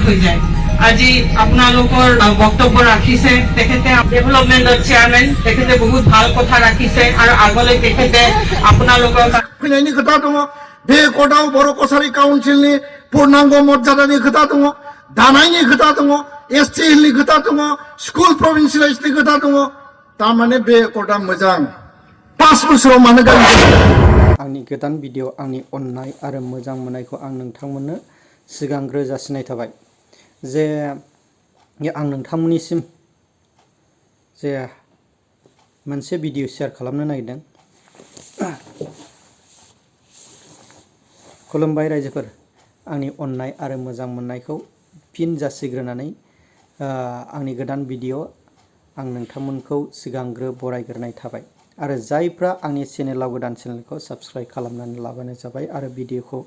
হৈ যায়। আজি আপোনালোকৰ বক্তব্য ৰাখিছে, তেখেতে ডেভেলপমেণ্টৰ চেয়াৰমেন, তেখেতে বহুত ভাল কথা ৰাখিছে আৰু আগলৈ তেখেতে আপোনালোকৰ फैनायनि खोथा दङ। बे एकर्डआव बर' कसारी काउन्सिलनि पूर्णांग मर्यादानि खोथा दङ, दानायनि खोथा दङ, एसटि हिलनि खोथा दङ, स्कुल प्रभिन्सियेलाइजनि खोथा दङ। तारमाने बे एकर्डआ मोजां। 5 बोसोराव मानो गाज्रि जाखो? आंनि गोदान भिडिअ आंनि अननाय आरो मोजां मोननायखौ आं नोंथांमोननो सिगांग्रो जासिनाय थाबाय जे आं नोंथांमोननिसिम जे मोनसे भिडिअ शेयार खालामनो नागिरदों। खुलुमबाय रायजोफोर, आंनि अननाय आरो मोजां मोननायखौ फिन जासिग्रोनानै आंनि गोदान भिडिअ आं नोंथांमोनखौ सिगांग्रो बरायग्रोनाय थाबाय आरो जायफ्रा आंनि चेनेलाव गोदान चेनेलखौ साबस्क्राइब खालामनानै लाबानो जाबाय आरो भिडिअखौ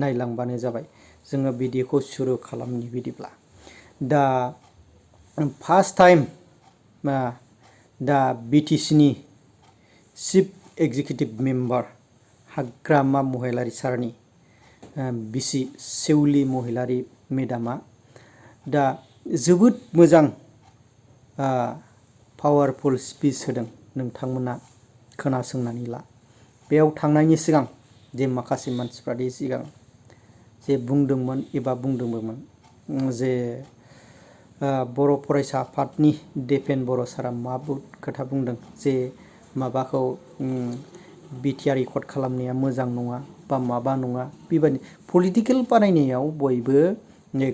नायलांबानो जाबाय। जोङो भिडिअखौ सुरु खालामनि बिदिब्ला दा फार्स्ट टाइम दा बिटिसिनि चिफ एक्जिकिउटिभ मेम्बार हाग्रामा महिलारी सारनि बिसि सेवली महिलारी मेडामा दा जोबोद मोजां पावारफुल स्पिच होदों। नोंथांमोना खोनासंनानै ला। बेयाव थांनायनि सिगां जे माखासे मानसिफ्रा सिगां जे बुंदोंमोन एबा बुंदोंमोन जे बर' फरायसा आफादनि दिपेन बर' सारा मा खोथा बुंदों जे माबाखौ BTR रेकर्ड खालामनाया मोजां नङा बा माबा नङा। बेबायदि पलिटिकेल बानायनायाव बयबो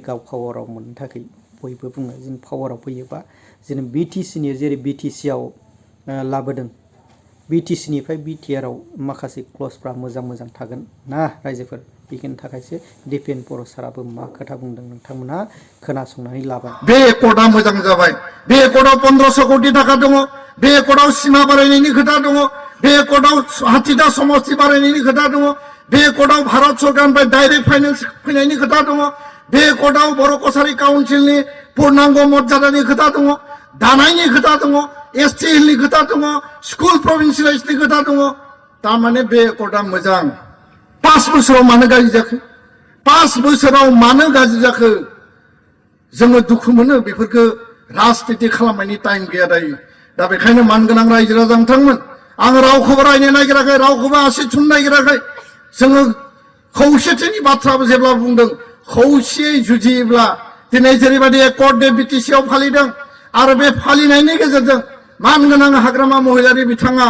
गाव पावाराव मोननो थाखाय बयबो बुङो जों पावाराव फैयोबा जों बिटिसिनि जेरै बिटिसिआव लाबोदों, बिटिसिनिफ्राय BTRआव माखासे क्लजफ्रा मोजां मोजां थागोन ना रायजोफोर। बेनि थाखायसो दिपेन बर' साराबो मा खोथा बुंदों नोंथांमोना खोनासंनानै लाबाय। बे एकर्डआ मोजां जाबाय। बे एकर्डआव 1500 कोटी टाका दङ। बे एकर्डआव सीमा बारायनायनि खोथा दङ। बे एकर्डआव हाथिदा समष्टि बारायनायनि खोथा दङ। बे एकर्डआव भारत सरकारनिफ्राय डाइरेक्ट फाइनेन्स फैनायनि खोथा दङ। बे एकर्डआव बर' कसारी काउन्सिलनि पूर्णांग मर्यादानि खोथा दङ, दानायनि खोथा दङ, एसटि हिलनि खोथा दङ, स्कुल प्रभिन्सियेलाइजनि खोथा दङ। तारमाने बे एकर्डआ मोजां। 5 बोसोराव मानो गाज्रि जाखो? 5 बोसोराव मानो गाज्रि जाखो? जोङो दुखु मोनो। बेफोरखौ राजनिति खालामनायनि टाइम गैया दायो। दा बेखायनो मानगोनां रायजो राजा नोंथांमोन, आं रावखौबो रायनो नागिराखै, रावखौबो आसि थुनो नागिराखै। जोङो खौसेथिनि बाथ्राबो जेब्ला बुंदों, खौसेयै जुजियोब्ला दिनै जेरैबायदि एकर्ड डे बिटिसिआव फालिदों आरो बे फालिनायनि गेजेरजों मानगोनां हाग्रामा महिलारी बिथाङा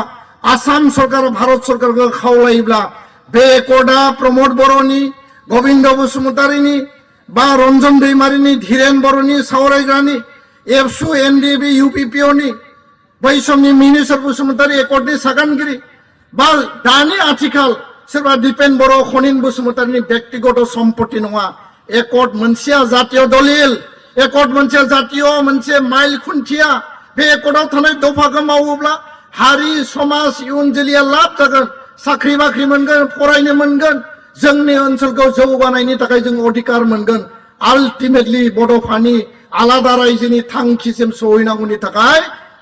आसाम सरकार भारत सरकारखौ खावलायोब्ला बे एकर्डआ प्रमद बर'नि, गबिन्द बसुमतारीनि बा रन्जन दैमारिनि, धीरेन बर'नि सावरायग्रानि, एबसु एनडिबि UPPOनि बै समनि मिनिस्टार बसुमतारी एकर्डनि सागानगिरि बा दानि आथिखाल सोरबा दिपेन बर' खनिन बसुमतारीनि व्यक्तिगत सम्पत्ति नङा। एकर्ड मोनसेया जातीय दलिल, एकर्ड मोनसे जातीय मोनसे माइल खुन्थिया। बे एकर्डआव थानाय दफाखौ मावोब्ला हारि समाज इयुन जोलैया लाब जागोन, साख्रि बाख्रि मोनगोन, फरायनो मोनगोन, जोंनि ओनसोलखौ जौगानायनि थाखाय जों अधिकार मोनगोन। आल्टिमेटलि बड'फानि आलादा रायजोनि थांखिसिम सहैनांगौनि थाखाय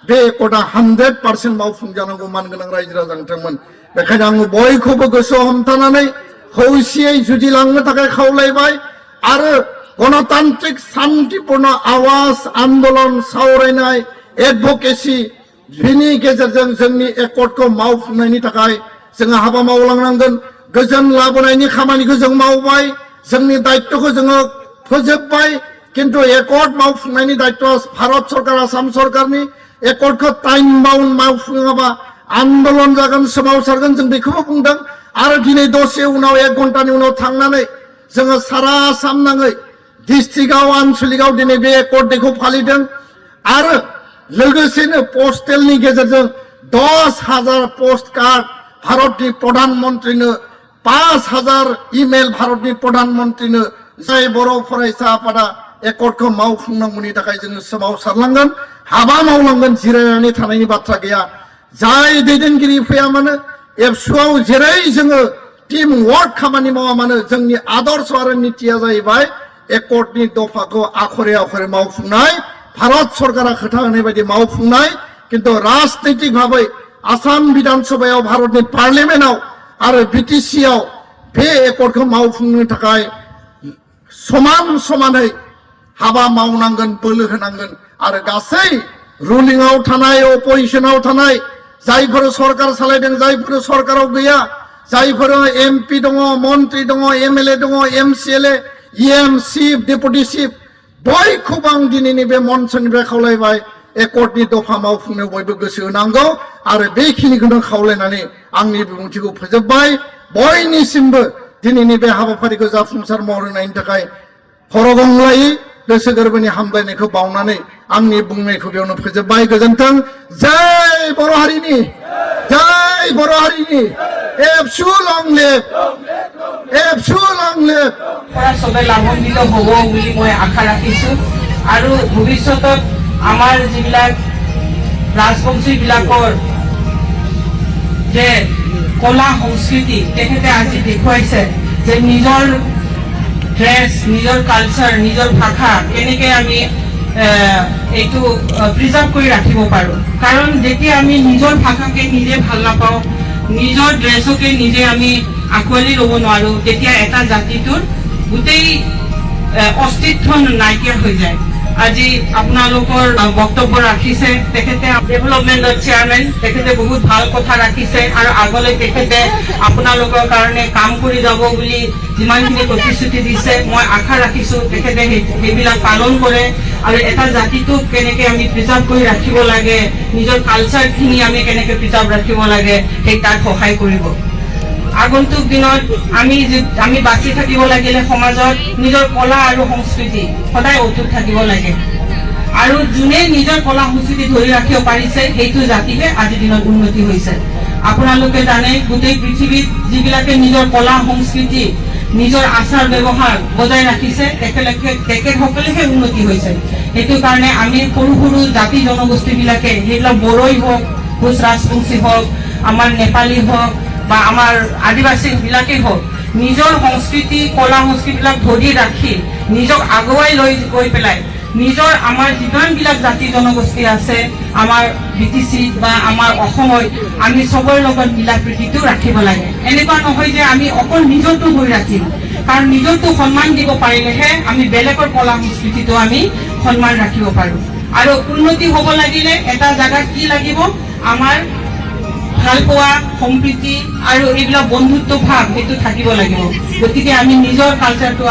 बे एकर्डआ 100% मावफुंजानांगौ मानगोनां रायजो राजा नोंथांमोन। बेखायनो आङो बयखौबो गोसोआव हमथानानै खौसेयै जुजिलांनो थाखाय खावलायबाय आरो गणतान्त्रिक शान्तिपूर्ण आवाज आन्दोलन सावरायनाय एडभकेसि बिनि गेजेरजों जोंनि एकर्डखौ मावफुंनायनि थाखाय जोङो हाबा मावलांनांगोन। गोजोन लाबोनायनि खामानिखौ जों मावबाय, जोंनि दायित्वखौ जोङो फोजोबबाय, किन्तु एकर्ड मावफुंनायनि दायित्वआ भारत सरकार आसाम सरकारनि। एकर्डखौ टाइम बाउन्ड मावफुङाबा आन्दोलन जागोन, सोमावसारगोन, जों बेखौबो बुंदों। आरो दिनै दसे उनाव 1 घन्टानि उनाव थांनानै जोङो सारा आसाम नाङै डिस्ट्रिक्टआव आनसलिकआव दिनै बे एकर्ड डेखौ फालिदों आरो लोगोसेनो पस्टेलनि गेजेरजों 10,000 पोस्ट कार्ड भारतनि प्रधानमन्त्रीनो, 5,000 इमेल भारतनि प्रधानमन्त्रीनो, जाय बर' फरायसा आफादा एकर्डखौ मावफुंनांगौनि थाखाय जोङो सोमावसारलांगोन, हाबा मावलांगोन, जिरायनानै थानायनि बाथ्रा गैया। जाय दैदेनगिरि फैया मानो, एबसुआव जेरै जोङो टीम वर्क खामानि मावा मानो, जोंनि आदर्श आरो नीतिया जाहैबाय एकर्डनि दफाखौ आखरे आखरे मावफुंनाय, भारत सरकारा खोथा होनाय बायदि मावफुंनाय। किन्तु राजनैतिक भाबै आसाम विधान सभायाव, भारतनि पार्लियामेन्टआव आरो बिटिसिआव बे एकर्डखौ मावफुंनो थाखाय समान समानै हाबा मावनांगोन बोलो होनांगोन आरो गासै रुलिंआव थानाय अपोजिशनाव थानाय जायफोर सरकार सालायदों जायफोर सरकाराव गैया जायफोर एमपि दङ मन्त्रि दङ एमएलए दङ MCLA EM chief deputy chief बयखौबो आं दिनैनि बे मन्चनिफ्राय खावलायबाय एकर्डनि दफा मावफुंनो बयबो गोसो होनांगौ आरो बेखिनिखौनो खावलायनानै आंनि बिबुंथिखौ फोजोबबाय बयनिसिमबो दिनैनि बे हाबाफारिखौ जाफुंसार महर होनायनि थाखाय खरगंलायै गोसो गोरबोनि हामलायनायखौ बावनानै आंनि बुंनायखौ बेयावनो फोजोबबाय गोजोन्थों जय बर' हारिनि एबसु लং लिभ পৰা সবে লাভান্বিত হ'ব বুলি মই আশা ৰাখিছো আৰু ভৱিষ্যতত আমাৰ যিবিলাক ৰাজবংশী বিলাকৰ যে কলা সংস্কৃতি তেখেতে আজি দেখুৱাইছে যে নিজৰ ড্ৰেছ নিজৰ কালচাৰ নিজৰ ভাষা কেনেকৈ আমি এইটো প্ৰিজাৰ্ভ কৰি ৰাখিব পাৰো কাৰণ যেতিয়া আমি নিজৰ ভাষাকে নিজে ভাল নাপাওঁ নিজৰ ড্ৰেছকে নিজে আমি আঁকোৱালি ল'ব নোৱাৰো তেতিয়া এটা জাতিটোৰ গোটেই অস্তিত্ব নাইকিয়া হৈ যায় আজি আপোনালোকৰ বক্তব্য ৰাখিছে তেখেতে ডেভেলপমেণ্টৰ চেয়াৰমেন তেখেতে বহুত ভাল কথা ৰাখিছে আৰু আগলৈ তেখেতে আপোনালোকৰ কাৰণে কাম কৰি যাব বুলি যিমানখিনি প্ৰতিশ্ৰুতি দিছে মই আশা ৰাখিছো তেখেতে সেইবিলাক পালন কৰে আৰু এটা জাতিটোক কেনেকৈ আমি প্ৰিজাৰ্ভ কৰি ৰাখিব লাগে নিজৰ কালচাৰখিনি আমি কেনেকৈ প্ৰিজাৰ্ভ ৰাখিব লাগে সেই তাক সহায় কৰিব আগন্তুক দিনত আমি বাচি থাকিব লাগিলে সমাজত নিজৰ কলা আৰু সংস্কৃতি সদায় অটুট থাকিব লাগে আৰু যোনে নিজৰ কলা সংস্কৃতি ধৰি ৰাখিব পাৰিছে সেইটো জাতিহে আজিৰ দিনত উন্নতি হৈছে আপোনালোকে জানে গোটেই পৃথিৱীত যিবিলাকে নিজৰ কলা সংস্কৃতি নিজৰ আচাৰ ব্যৱহাৰ বজাই ৰাখিছে তেখেতসকলেহে উন্নতি হৈছে সেইটো কাৰণে আমি সৰু সৰু জাতি জনগোষ্ঠীবিলাকে সেইবিলাক বড়োই হওক কোচ ৰাজবংশী হওক আমাৰ নেপালী হওক বা আমাৰ আদিবাসী বিলাকেই হওক নিজৰ সংস্কৃতি কলা সংস্কৃতিবিলাক ধৰি ৰাখি নিজক আগুৱাই লৈ গৈ পেলাই নিজৰ আমাৰ যিমানবিলাক জাতি জনগোষ্ঠী আছে আমাৰ বিটিচি বা আমাৰ অসমত আমি চবৰে লগত মিলা প্ৰীতিটো ৰাখিব লাগে এনেকুৱা নহয় যে আমি অকল নিজৰটো ধৰি ৰাখিম কাৰণ নিজৰটো সন্মান দিব পাৰিলেহে আমি বেলেগৰ কলা সংস্কৃতিটো আমি সন্মান ৰাখিব পাৰোঁ আৰু উন্নতি হ'ব লাগিলে এটা জাগাত কি লাগিব আমাৰ ভালপোৱা সম্প্ৰীতি আৰু এইবিলাক বন্ধুত্ব ভাৱ সেইটো থাকিব লাগিব গতিকে আমি নিজৰ কালচাৰটো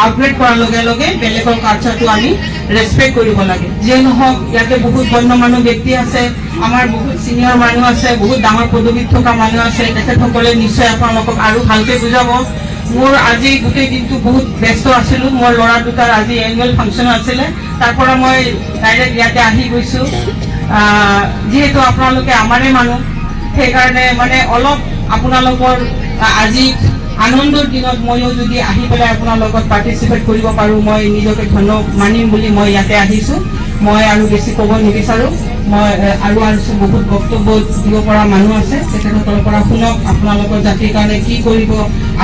আপগ্ৰেড কৰাৰ লগে লগে বেলেগৰ কালচাৰটো আমি ৰেচপেক্ট কৰিব লাগে যিয়ে নহওক ইয়াতে বহুত গণ্যমান্য ব্যক্তি আছে আমাৰ বহুত চিনিয়ৰ মানুহ আছে বহুত ডাঙৰ পদবীত থকা মানুহ আছে তেখেতসকলে নিশ্চয় আপোনালোকক আৰু ভালকৈ বুজাব মোৰ আজি গোটেই দিনটো বহুত ব্যস্ত আছিলোঁ মোৰ ল'ৰা দুটাৰ আজি এনুৱেল ফাংচন আছিলে তাৰ পৰা মই ডাইৰেক্ট ইয়াতে আহি গৈছোঁ যিহেতু আপোনালোকে আমাৰে মানুহ সেইকাৰণে মানে অলপ আপোনালোকৰ আজি আনন্দৰ দিনত ময়ো যদি আহি পেলাই আপোনাৰ লগত পাৰ্টিচিপেট কৰিব পাৰোঁ মই নিজকে ধন্য মানিম বুলি মই ইয়াতে আহিছোঁ মই আৰু বেছি ক'ব নিবিচাৰোঁ মই আৰু বহুত বক্তব্য দিব পৰা মানুহ আছে তেখেতসকলৰ পৰা শুনক আপোনালোকৰ জাতিৰ কাৰণে কি কৰিব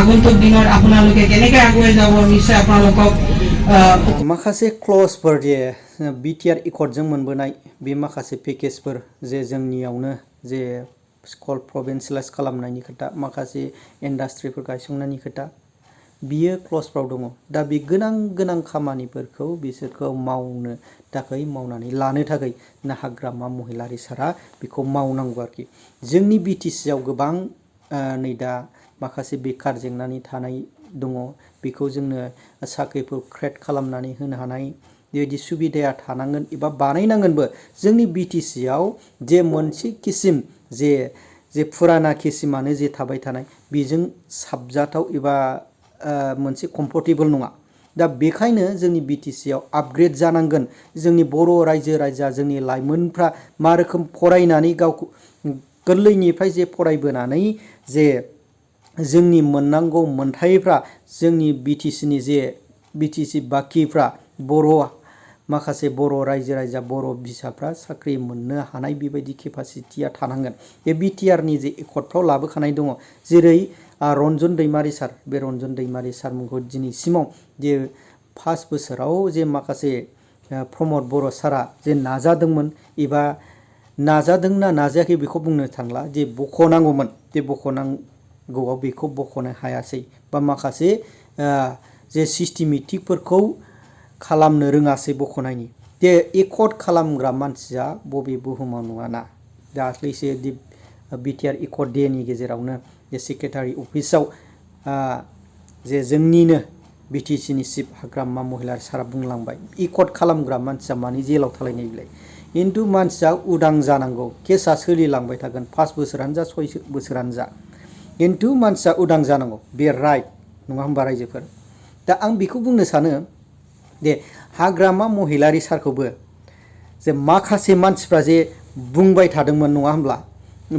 আগন্তুক দিনত আপোনালোকে কেনেকৈ আগুৱাই যাব নিশ্চয় আপোনালোকক माखासे क्लजफोर जे BTR Accordजों मोनबोनाय बे माखासे पेकेजफोर जे जोंनियावनो जे स्कल प्रभिन्सियेलाइज खालामनायनि खोथा माखासे इन्डास्ट्रिफोर गायसंनायनि खोथा बियो क्लजफ्राव दङ दा बे गोनां खामानिफोरखौ बिसोरखौ मावनो थाखाय मावनानै लानो थाखाय हाग्रामा महिलारि सारा बेखौ मावनांगौ आरोखि जोंनि BTCआव गोबां नै दा माखासे बेकार जेंनानि थानाय दङ बेखौ जोंनो साख्रिफोर क्रिएट खालामनानै होनो हानाय बेबायदि सुबिदाया थानांगोन एबा बानायनांगोनबो जोंनि BTCआव जे मोनसे किसिम जे फुराना किसिमानो जे थाबाय थानाय बेजों साबजाथाव एबा मोनसे कम्फर्टेबल नङा दा बेखायनो जोंनि BTCआव आपग्रेड जानांगोन जोंनि बर' रायजो राजा जोंनि लाइमोनफ्रा मा रोखोम फरायनानै गावखौ गोरलैनिफ्राय जे फरायबोनानै जे जोंनि मोननांगौ मोनथायफ्रा जोंनि BTCनि जे BTC बाखिफ्रा बर' माखासे बर' रायजो राजा बर' बिसाफ्रा साख्रि मोननो हानाय बेबायदि केपासिटिया थानांगोन बे BTRनि जे एकर्डफ्राव लाबोखानाय दङ जेरै रन्जन दैमारि सार बे रन्जन दैमारि सारमोनखौ दिनैसिमाव जे 5 बोसोराव जे माखासे प्रमद बर' सारा जे नाजादोंमोन एबा नाजादोंना नाजायाखै बेखौ बुंनो थांला जे बख'नांगौमोन जे बख'नांगौआव बेखौ बख'नो हायासै बा माखासे जे सिस्टेमेटिकफोरखौ खालामनो रोङासै बख'नायनि दे एकर्ड खालामग्रा मानसिया बबे बुहुमाव नङाना दाख्लैसो BTR एकर्ड डेनि गेजेरावनो जे सेक्रेटारि अफिसाव जे जोंनिनो BTC नि चिफ हाग्रामा महिलारि सारा बुंलांबाय एकर्ड खालामग्रा मानसिया मानि जेलाव थालायनाय बिलाय खिन्थु मानसिया उदां जानांगौ केसा सोलिलांबाय थागोन 5 बोसोरानो जा 6 बोसोरानो जा खिन्थु मानसिया उदां जानांगौ बे राइट नङा होमबा रायजोफोर दा आं बेखौ बुंनो सानो दे हाग्रामा महिलारि सारखौबो जे माखासे मानसिफ्रा जे बुंबाय थादोंमोन नङा होमब्ला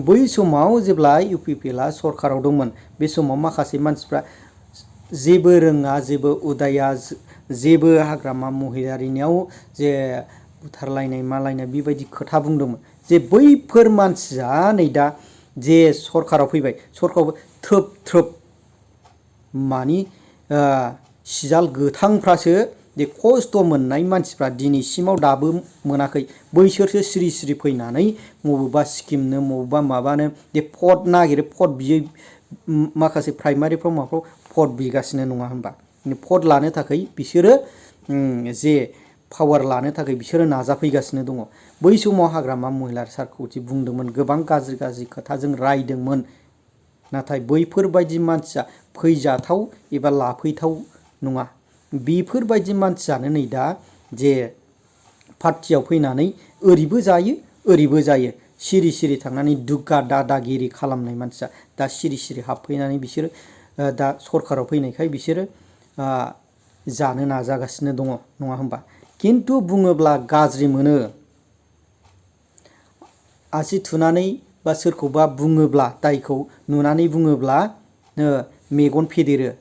बै समाव जेब्ला UPPLआ सरकाराव दंमोन बे समाव माखासे मानसिफ्रा जेबो रोङा जेबो उदाया जेबो हाग्रामा महिलारिनियाव जे बुथारलायनाय मालायनाय बेबायदि खोथा बुंदोंमोन जे बैफोर मानसिया नै दा जे सरकाराव फैबाय सरकाराव थ्रोब थ्रोब मानि सिजाल गोथांफ्रासो जे खस्थ' मोननाय मानसिफ्रा दिनैसिमाव दाबो मोनाखै बैसोरसो सिरि सिरि फैनानै बबेबा स्किमनो बबेबा माबानो जे भट नागिरो भट बियै माखासे प्राइमारिफ्राव माफ्राव भट बिगासिनो नङा होनबा भट लानो थाखाय बिसोरो जे पावार लानो थाखाय बिसोरो नाजाफैगासिनो दङ बै समाव हाग्रामा महिलारि सारखौ जि बुंदोंमोन गोबां गाज्रि गाज्रि खोथाजों रायदोंमोन नाथाय बैफोरबायदि मानसिया फैजाथाव एबा लाफैथाव नङा बेफोरबायदि मानसियानो नै दा जे पार्टियाव फैनानै ओरैबो जायो ओरैबो जायो सिरि सिरि थांनानै दुग्गा दादागिरि खालामनाय मानसिया दा सिरि सिरि हाबफैनानै बिसोरो दा सरकाराव फैनायखाय बिसोरो जानो नाजागासिनो दङ नङा होमबा खिन्थु बुङोब्ला गाज्रि मोनो आसि थुनानै बा सोरखौबा बुङोब्ला दायखौ नुनानै बुङोब्ला मेगन फेदेरो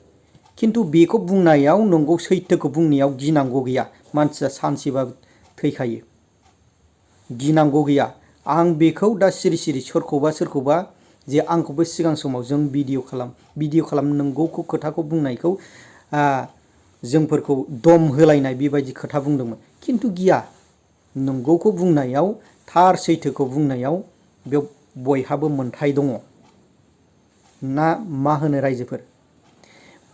खिन्थु बेखौ बुंनायाव नंगौ सैथोखौ बुंनायाव गिनांगौ गैया मानसिया सानसेबा थैखायो गिनांगौ गैया आं बेखौ दा सिरि सिरि सोरखौबा जे आंखौबो सिगां समाव जों भिडिअ खालाम नंगौखौ खोथाखौ बुंनायखौ जोंफोरखौ दम होलायनाय बेबायदि खोथा बुंदोंमोन खिन्थु गिया नंगौखौ बुंनायाव थार सैथोखौ बुंनायाव बेयाव बयहाबो मोन्थाय दङ ना मा होनो रायजोफोर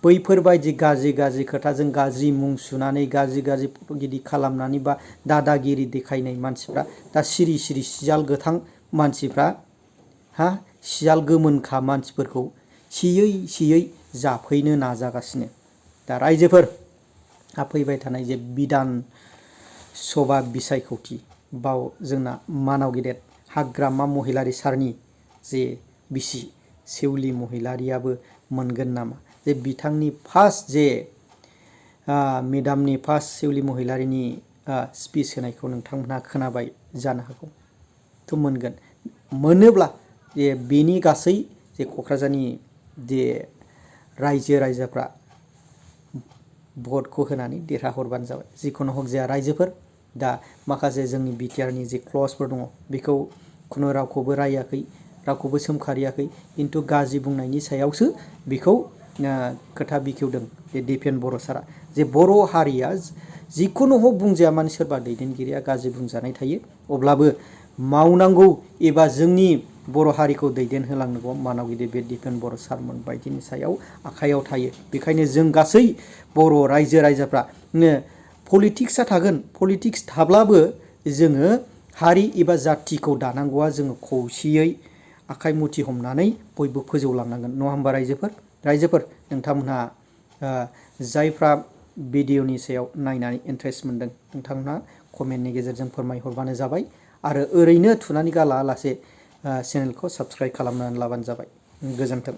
बैफोरबायदि गाज्रि गाज्रि खोथाजों गाज्रि मुं सुनानै गाज्रि गाज्रि फट'गिरि खालामनानै बा दादागिरि देखायनाय मानसिफ्रा दा सिरि सिरि सियाल गोथां मानसिफ्रा सियाल गोमोनखा मानसिफोरखौ सियै सियै जाफैनो नाजागासिनो दा रायजोफोर फैबाय थानाय जे बिधान सभा बिसायख'थि बाव जोंना मानाव गेदेर हाग्रामा महिलारि सारनि जे बिसि सेवलि महिलारियाबो मोनगोन नामा जे बिथांनि फार्स्ट जे मेडामनि फार्स्ट सेवलि महिलारिनि स्पिच होनायखौ नोंथांमोनहा खोनाबाय जानो हागौ थ' मोनगोन मोनोब्ला जे बेनि गासै जे क'क्राझारनि जे रायजो राजाफ्रा भटखौ होनानै देरहाहरबानो जाबाय जिखुनु हक जाया रायजोफोर दा माखासे जोंनि BTRनि जे क्लजफोर दङ बेखौ खुनु रावखौबो रायाखै रावखौबो सोमखारियाखै खिन्थु गाज्रि बुंनायनि सायावसो बेखौ खोथा बेखेवदों जे दिपेन बर' सारा जे बर' हारिया जिखुनु हक बुंजाया माने सोरबा दैदेनगिरिया गाज्रि बुंजानाय थायो अब्लाबो मावनांगौ एबा जोंनि बर' हारिखौ दैदेनहोलांनांगौ मानाव गिदिर बे दिपेन बर' सारमोन बायदिनि सायाव आखायाव थायो बेखायनो जों गासै बर' रायजो राजाफ्रा पलिटिक्सआ थागोन पलिटिक्स थाब्लाबो जोङो हारि एबा जाथिखौ दानांगौआ जोङो खौसेयै आखाइ मुथि हमनानै बयबो फोजौलांनांगोन नङा होमबा रायजोफोर नोंथांमोनहा जायफ्रा भिडिअनि सायाव नायनानै इन्ट्रेस्ट मोनदों नोंथांमोनहा कमेन्टनि गेजेरजों फोरमायहरबानो जाबाय आरो ओरैनो थुनानै गालासे चेनेलखौ साबस्क्राइब खालामनानै लाबानो जाबाय गोजोन्थों।